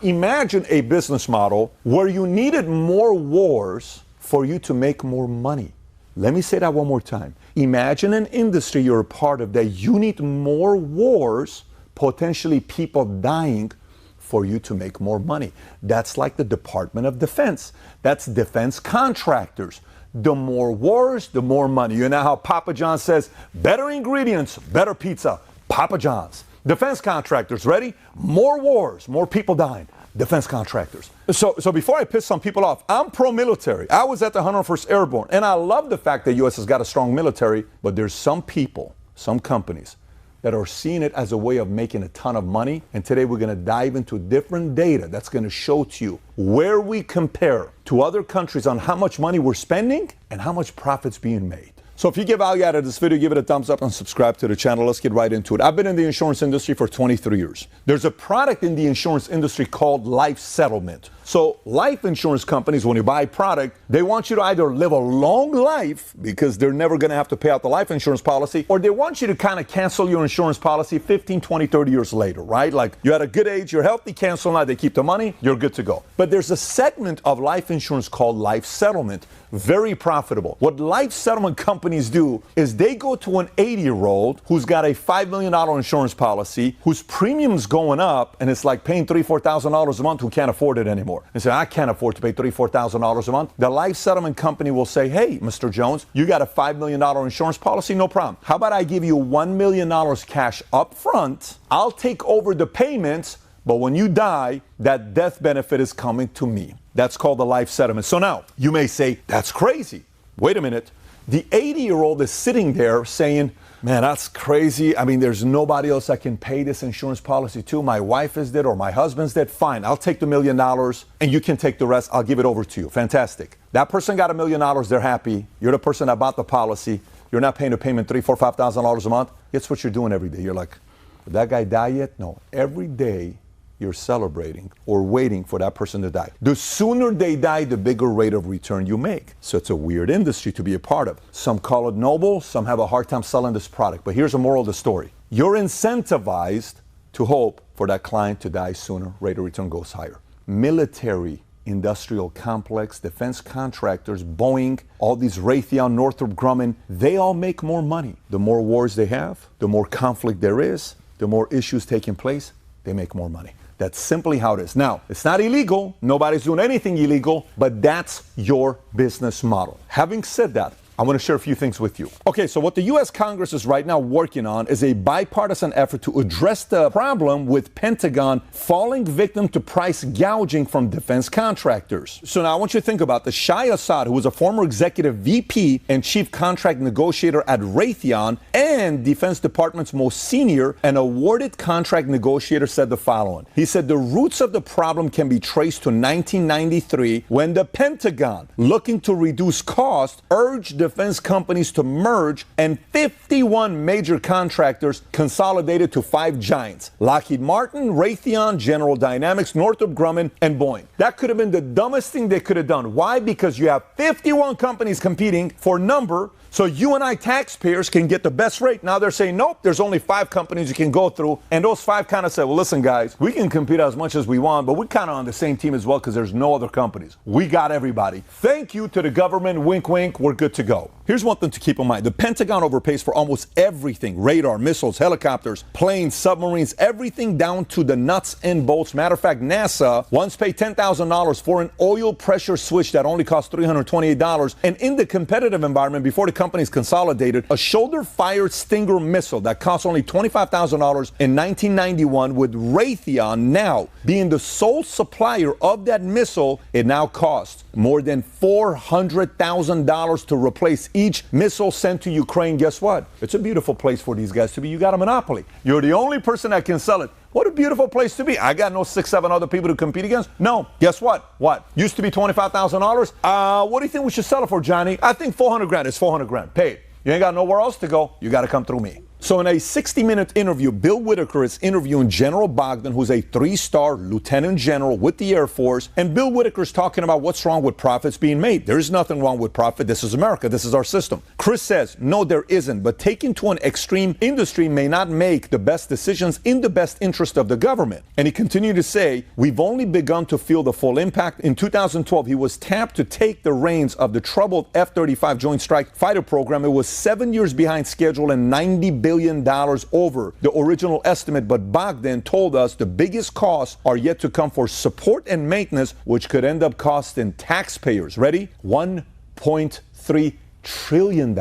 Imagine a business model where you needed more wars for you to make more money. Let me say that one more time. Imagine an industry you're a part of that you need more wars, potentially people dying, for you to make more money. That's like the Department of Defense. That's defense contractors. The more wars, the more money. You know how Papa John says, better ingredients, better pizza, Papa John's. Defense contractors, ready? More wars, more people dying. Defense contractors. So before I piss some people off, I'm pro-military. I was at the 101st Airborne, and I love the fact that the U.S. has got a strong military, but there's some people, some companies, that are seeing it as a way of making a ton of money. And today we're going to dive into different data that's going to show to you where we compare to other countries on how much money we're spending and how much profit's being made. So if you get value out of this video, give it a thumbs up and subscribe to the channel. Let's get right into it. I've been in the insurance industry for 23 years. There's a product in the insurance industry called life settlement. So life insurance companies, when you buy a product, they want you to either live a long life because they're never going to have to pay out the life insurance policy, or they want you to kind of cancel your insurance policy 15, 20, 30 years later, right? Like you're at a good age, you're healthy, cancel now, they keep the money, you're good to go. But there's a segment of life insurance called life settlement. Very profitable. What life settlement companies do is they go to an 80-year-old who's got a $5 million insurance policy, whose premium's going up, and it's like paying $3,000, $4,000 a month, who can't afford it anymore. And say, I can't afford to pay $3,000, $4,000 a month. The life settlement company will say, hey, Mr. Jones, you got a $5 million insurance policy? No problem. How about I give you $1 million cash up front? I'll take over the payments, but when you die, that death benefit is coming to me. That's called the life settlement. So now, you may say, that's crazy. Wait a minute. The 80-year-old is sitting there saying, man, that's crazy. I mean, there's nobody else I can pay this insurance policy to. My wife is dead or my husband's dead. Fine, I'll take the $1 million and you can take the rest. I'll give it over to you. Fantastic. That person got $1 million. They're happy. You're the person that bought the policy. You're not paying a payment $3,000, $4,000, $5,000 a month. Guess what you're doing every day? You're like, did that guy die yet? No. Every day you're celebrating or waiting for that person to die. The sooner they die, the bigger rate of return you make. So it's a weird industry to be a part of. Some call it noble, some have a hard time selling this product. But here's the moral of the story. You're incentivized to hope for that client to die sooner, rate of return goes higher. Military, industrial complex, defense contractors, Boeing, all these Raytheon, Northrop Grumman, they all make more money. The more wars they have, the more conflict there is, the more issues taking place, they make more money. That's simply how it is. Now, it's not illegal. Nobody's doing anything illegal, but that's your business model. Having said that, I want to share a few things with you. Okay, so what the U.S. Congress is right now working on is a bipartisan effort to address the problem with Pentagon falling victim to price gouging from defense contractors. So now I want you to think about this. Shai Assad, who was a former executive VP and chief contract negotiator at Raytheon and Defense Department's most senior and awarded contract negotiator, said the following. He said the roots of the problem can be traced to 1993 when the Pentagon, looking to reduce costs, urged defense companies to merge, and 51 major contractors consolidated to 5 giants: Lockheed Martin, Raytheon, General Dynamics, Northrop Grumman, and Boeing. That could have been the dumbest thing they could have done. Why? Because you have 51 companies competing for number, so you and I taxpayers can get the best rate. Now they're saying, nope, there's only 5 companies you can go through. And those 5 kind of said, well, listen, guys, we can compete as much as we want, but we're kind of on the same team as well because there's no other companies. We got everybody. Thank you to the government. Wink, wink. We're good to go. Here's one thing to keep in mind. The Pentagon overpays for almost everything: radar, missiles, helicopters, planes, submarines, everything down to the nuts and bolts. Matter of fact, NASA once paid $10,000 for an oil pressure switch that only cost $328. And in the competitive environment, before the companies consolidated, a shoulder-fired Stinger missile that cost only $25,000 in 1991, with Raytheon now being the sole supplier of that missile, it now costs more than $400,000 to replace each missile sent to Ukraine. Guess what? It's a beautiful place for these guys to be. You got a monopoly. You're the only person that can sell it. What a beautiful place to be. I got no 6, 7 other people to compete against. No. Guess what? What? Used to be $25,000. What do you think we should sell it for, Johnny? I think 400 grand. It's 400 grand. Pay it. You ain't got nowhere else to go. You got to come through me. So in a 60-minute interview, Bill Whitaker is interviewing General Bogdan, who's a 3-star lieutenant general with the Air Force. And Bill Whitaker's talking about what's wrong with profits being made. There's nothing wrong with profit. This is America. This is our system. Chris says, no, there isn't. But taken to an extreme, industry may not make the best decisions in the best interest of the government. And he continued to say, we've only begun to feel the full impact. In 2012, he was tapped to take the reins of the troubled F-35 Joint Strike Fighter program. It was 7 years behind schedule and $90 billion over the original estimate. But Bogdan told us the biggest costs are yet to come for support and maintenance, which could end up costing taxpayers, ready? $1.3 trillion.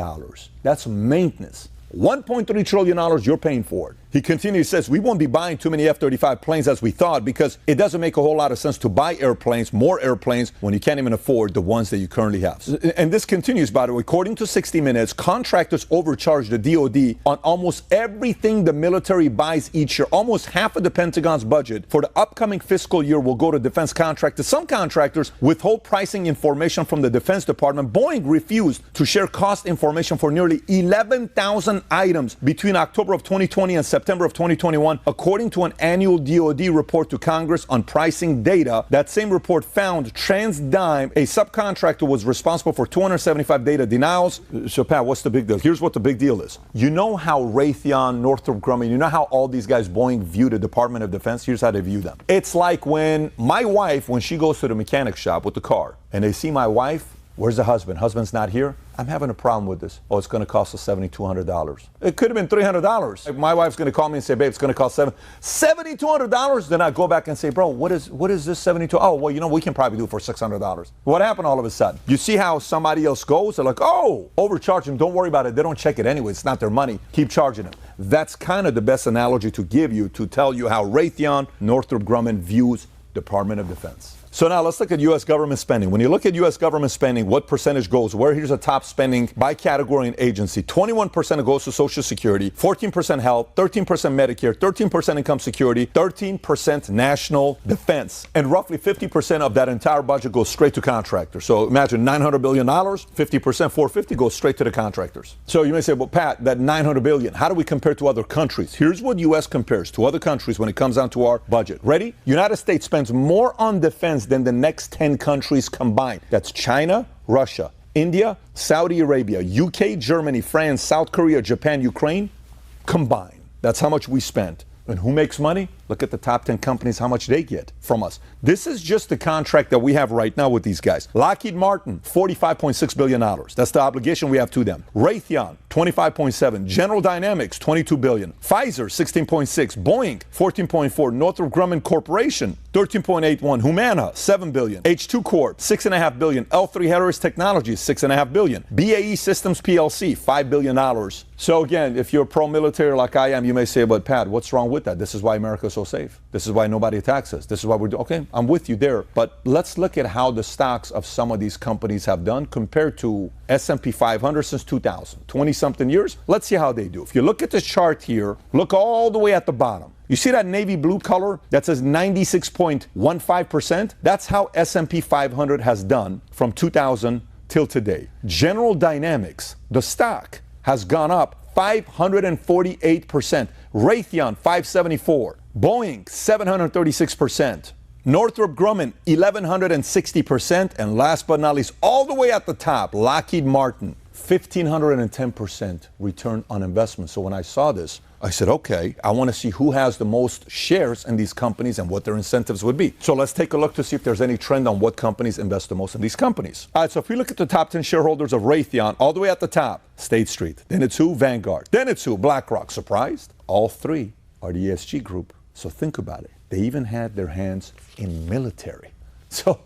That's maintenance. $1.3 trillion you're paying for it. He continues, says, we won't be buying too many F-35 planes as we thought because it doesn't make a whole lot of sense to buy airplanes, more airplanes, when you can't even afford the ones that you currently have. And this continues, by the way. According to 60 Minutes, contractors overcharge the DOD on almost everything the military buys each year. Almost half of the Pentagon's budget for the upcoming fiscal year will go to defense contractors. Some contractors withhold pricing information from the Defense Department. Boeing refused to share cost information for nearly 11,000 items between October of 2020 and September of 2021, according to an annual DOD report to Congress on pricing data. That same report found TransDigm, a subcontractor, was responsible for 275 data denials. So, Pat, what's the big deal? Here's what the big deal is. You know how Raytheon, Northrop Grumman, you know how all these guys, Boeing, view the Department of Defense? Here's how they view them. It's like when my wife, when she goes to the mechanic shop with the car, and they see my wife, where's the husband? Husband's not here. I'm having a problem with this. Oh, it's going to cost us $7,200. It could have been $300. If my wife's going to call me and say, babe, it's going to cost $7,200. Then I go back and say, bro, what is this $7,200? Oh, well, you know, we can probably do it for $600. What happened all of a sudden? You see how somebody else goes? They're like, oh, overcharge them. Don't worry about it. They don't check it anyway. It's not their money. Keep charging them. That's kind of the best analogy to give you to tell you how Raytheon, Northrop Grumman views Department of Defense. So now let's look at U.S. government spending. When you look at U.S. government spending, what percentage goes where? Here's the top spending by category and agency. 21% goes to Social Security, 14% health, 13% Medicare, 13% income security, 13% national defense. And roughly 50% of that entire budget goes straight to contractors. So imagine $900 billion, 50%, $450 goes straight to the contractors. So you may say, well, Pat, that $900 billion, how do we compare to other countries? Here's what U.S. compares to other countries when it comes down to our budget. Ready? United States spends more on defense than the next 10 countries combined. That's China, Russia, India, Saudi Arabia, UK, Germany, France, South Korea, Japan, Ukraine combined. That's how much we spent. And who makes money? Look at the top 10 companies, how much they get from us. This is just the contract that we have right now with these guys. Lockheed Martin, $45.6 billion. That's the obligation we have to them. Raytheon, $25.7. General Dynamics, $22 billion. Pfizer, $16.6. Boeing, $14.4. Northrop Grumman Corporation, $13.81. Humana, $7 billion. H2 Corp, $6.5 billion. L3 Harris Technologies, $6.5 billion. BAE Systems PLC, $5 billion. So again, if you're pro-military like I am, you may say, but Pat, what's wrong with that? This is why America's so safe. This is why nobody attacks us. This is why we're doing. Okay, I'm with you there. But let's look at how the stocks of some of these companies have done compared to S&P 500 since 2000. 20-something years. Let's see how they do. If you look at this chart here, look all the way at the bottom. You see that navy blue color that says 96.15%? That's how S&P 500 has done from 2000 till today. General Dynamics, the stock, has gone up 548%. Raytheon, 574. Boeing, 736%. Northrop Grumman, 1,160%. And last but not least, all the way at the top, Lockheed Martin, 1,510% return on investment. So when I saw this, I said, okay, I want to see who has the most shares in these companies and what their incentives would be. So let's take a look to see if there's any trend on what companies invest the most in these companies. All right, so if we look at the top 10 shareholders of Raytheon, all the way at the top, State Street. Then it's who? Vanguard. Then it's who? BlackRock. Surprised? All three are the ESG group. So think about it. They even had their hands in military. So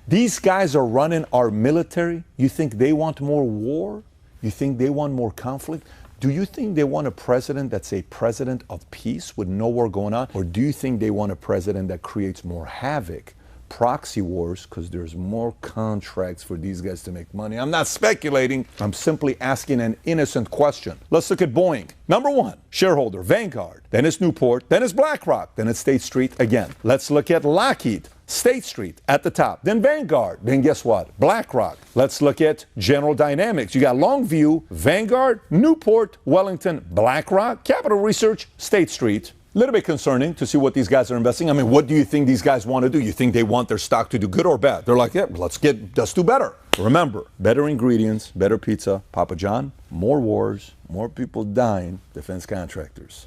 these guys are running our military. You think they want more war? You think they want more conflict? Do you think they want a president that's a president of peace with no war going on? Or do you think they want a president that creates more havoc, proxy wars, because there's more contracts for these guys to make money? I'm not speculating. I'm simply asking an innocent question. Let's look at Boeing. Number one, shareholder, Vanguard. Then it's Newport. Then it's BlackRock. Then it's State Street again. Let's look at Lockheed. State Street at the top, then Vanguard, then guess what? BlackRock. Let's look at General Dynamics. You got Longview, Vanguard, Newport, Wellington, BlackRock, Capital Research, State Street. A little bit concerning to see what these guys are investing. I mean, what do you think these guys want to do? You think they want their stock to do good or bad? They're like, yeah, let's do better. Remember, better ingredients, better pizza, Papa John, more wars, more people dying, defense contractors.